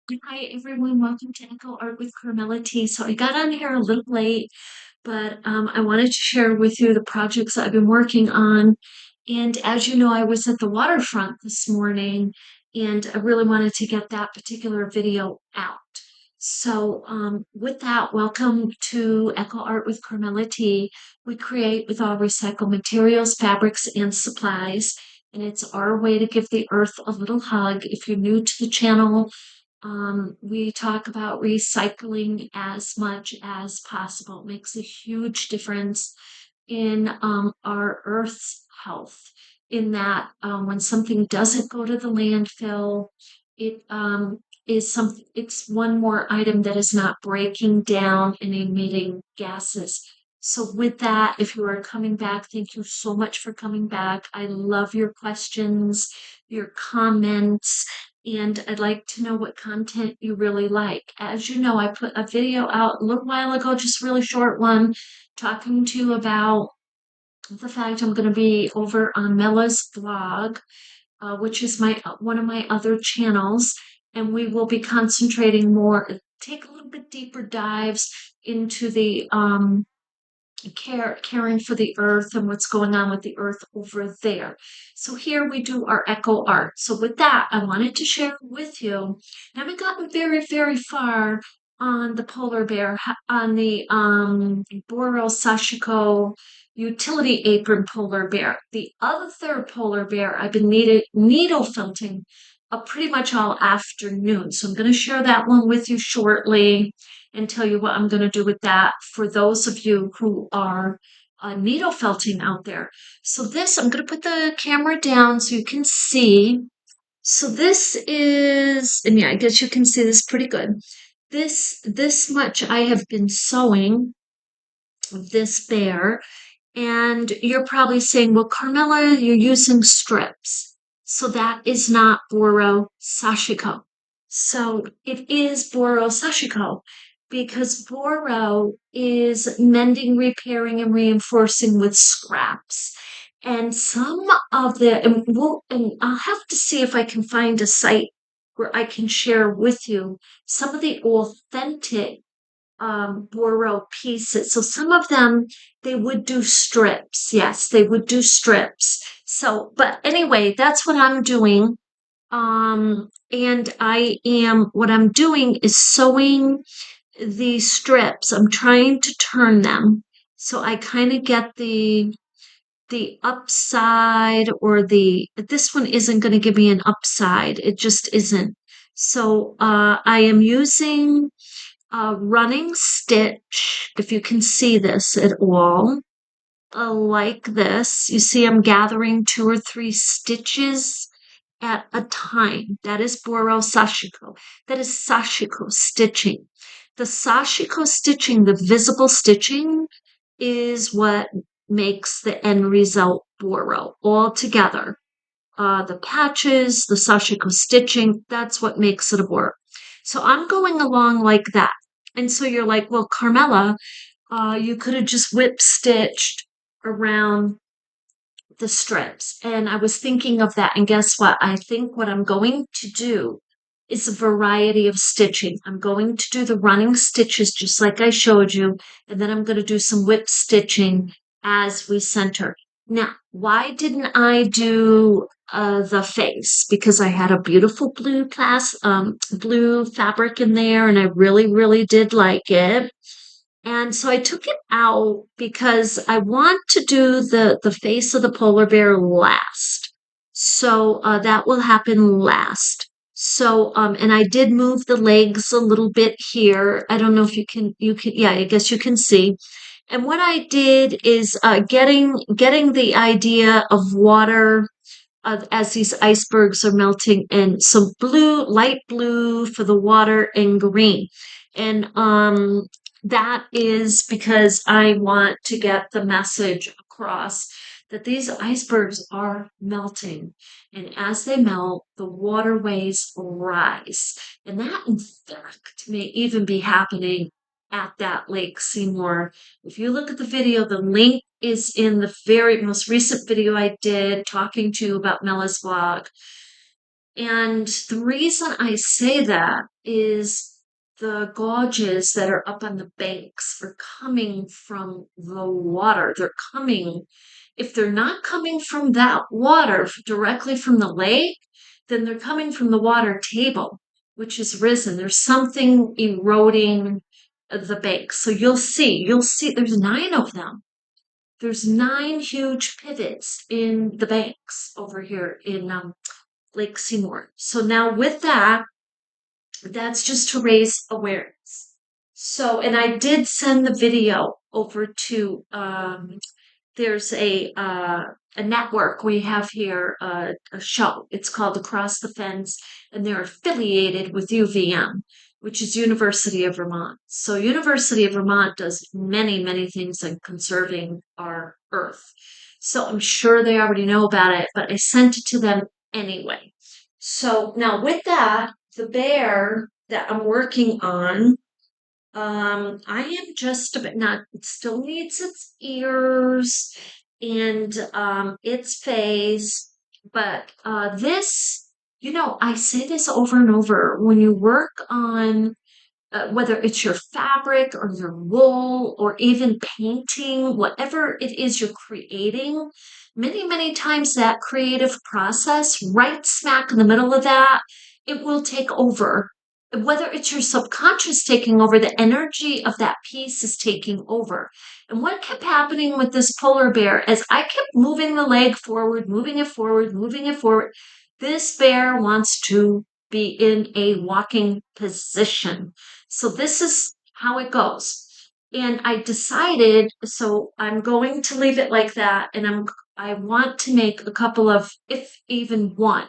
Hi everyone, welcome to Echo Art with Carmella-T. So I got on here a little late, but I wanted to share with you the projects I've been working on. And as you know, I was at the waterfront this morning, and I really wanted to get that particular video out. So with that, welcome to Echo Art with Carmella-T. We create with all recycled materials, fabrics, and supplies. And it's our way to give the earth a little hug. If you're new to the channel, we talk about recycling as much as possible. It makes a huge difference in our Earth's health, in that when something doesn't go to the landfill, it it's one more item that is not breaking down and emitting gases. So with that, if you are coming back, thank you so much for coming back. I love your questions, your comments, and I'd like to know what content you really like. As you know, I put a video out a little while ago, just a really short one, talking to you about the fact I'm going to be over on Mella's blog, which is my one of my other channels, and we will be concentrating more, take a little bit deeper dives into the caring for the earth and what's going on with the earth over there. So here we do our eco art. So with that, I wanted to share with you. I haven't gotten very far on the polar bear, on the Boro Sashiko utility apron polar bear. The other polar bear I've been needle felting pretty much all afternoon. So I'm going to share that one with you shortly and tell you what I'm going to do with that for those of you who are needle felting out there. So this, I'm going to put the camera down so you can see. So this is, and yeah, I guess you can see this pretty good. This much I have been sewing this bear, and you're probably saying, well, Carmella, you're using strips. So that is not Boro Sashiko. So it is Boro Sashiko because Boro is mending, repairing, and reinforcing with scraps. And some of the, and I'll have to see if I can find a site where I can share with you some of the authentic Boro pieces. So some of them, they would do strips. Yes, they would do strips. So, but anyway, that's what I'm doing. And what I'm doing is sewing these strips. I'm trying to turn them. So I kind of get the upside, or this one isn't going to give me an upside. It just isn't. So I am using a running stitch, if you can see this at all, like this. You see I'm gathering 2 or 3 stitches at a time. That is Boro Sashiko. That is Sashiko stitching. The Sashiko stitching, the visible stitching, is what makes the end result Boro all together. The patches, the Sashiko stitching, that's what makes it a Boro. So I'm going along like that. And so you're like, well, Carmella, you could have just whip stitched around the strips. And I was thinking of that. And guess what? I think what I'm going to do is a variety of stitching. I'm going to do the running stitches just like I showed you. And then I'm going to do some whip stitching as we center. Now, why didn't I do the face? Because I had a beautiful blue fabric in there, and I really did like it. And so I took it out because I want to do the face of the polar bear last. So that will happen last. So, and I did move the legs a little bit here. I don't know if you can, yeah, I guess you can see. And what I did is getting the idea of water as these icebergs are melting, and so light blue for the water, and green. And that is because I want to get the message across that these icebergs are melting. And as they melt, the waterways rise. And that, in fact, may even be happening at that Lake Seymour. If you look at the video, the link is in the very most recent video I did talking to you about Mella's blog. And the reason I say that is the gauges that are up on the banks are coming from the water. They're coming, if they're not coming from that water directly from the lake, then they're coming from the water table, which is risen. There's something eroding the banks. So you'll see there's 9 of them. There's 9 huge pivots in the banks over here in Lake Seymour. So now with that, that's just to raise awareness. So, and I did send the video over to there's a network we have here, a show. It's called Across the Fence, and they're affiliated with UVM, which is University of Vermont. So University of Vermont does many, many things in conserving our earth. So I'm sure they already know about it, but I sent it to them anyway. So now with that, the bear that I'm working on, I am just a bit not, it still needs its ears and its face, but this, I say this over and over when you work on whether it's your fabric or your wool or even painting, whatever it is you're creating, many, many times that creative process, right smack in the middle of that, it will take over. Whether it's your subconscious taking over, the energy of that piece is taking over. And what kept happening with this polar bear as I kept moving the leg forward, moving it forward, moving it forward, this bear wants to be in a walking position. So this is how it goes. And I decided, so I'm going to leave it like that. And I want to make a couple of, if even one,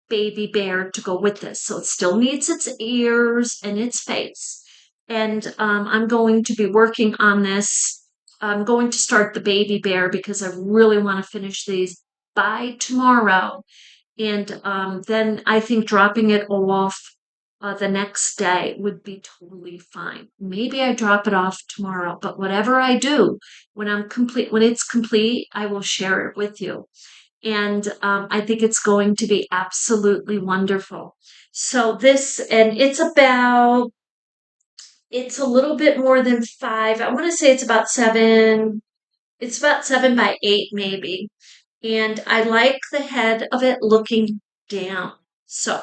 baby bear to go with this. So it still needs its ears and its face. And I'm going to be working on this. I'm going to start the baby bear because I really want to finish these by tomorrow. And then I think dropping it off the next day would be totally fine. Maybe I drop it off tomorrow, but whatever I do, when it's complete, I will share it with you. And I think it's going to be absolutely wonderful. So and it's a little bit more than 5. I want to say it's about 7. It's about 7 by 8, maybe. And I like the head of it looking down. So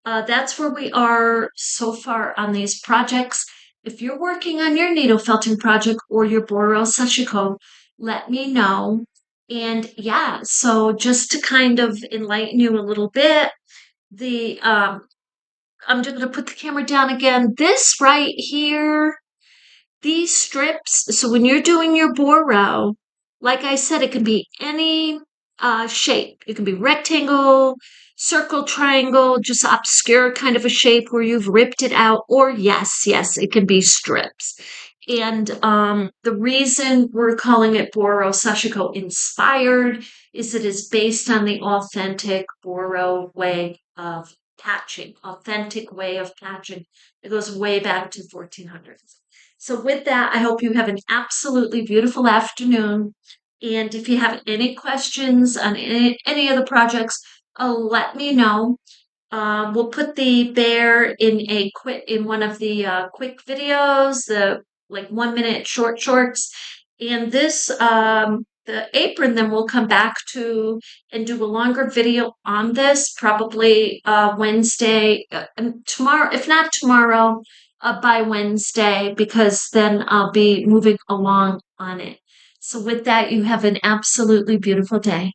that's where we are so far on these projects. If you're working on your needle felting project or your Boro Sashiko, let me know. And yeah, so just to kind of enlighten you a little bit, I'm just going to put the camera down again. This right here, these strips, so when you're doing your Boro, like I said, it can be any shape. It can be rectangle, circle, triangle, just obscure kind of a shape where you've ripped it out, or yes, it can be strips. And the reason we're calling it Boro Sashiko Inspired is it is based on the authentic Boro way of patching, authentic way of patching. It goes way back to 1400s. So with that, I hope you have an absolutely beautiful afternoon. And if you have any questions on any of the projects, let me know. We'll put the bear in one of the quick videos, the like 1 minute shorts. And the apron, then we'll come back to and do a longer video on this, probably Wednesday, and tomorrow, if not tomorrow, by Wednesday, because then I'll be moving along on it. So with that, you have an absolutely beautiful day.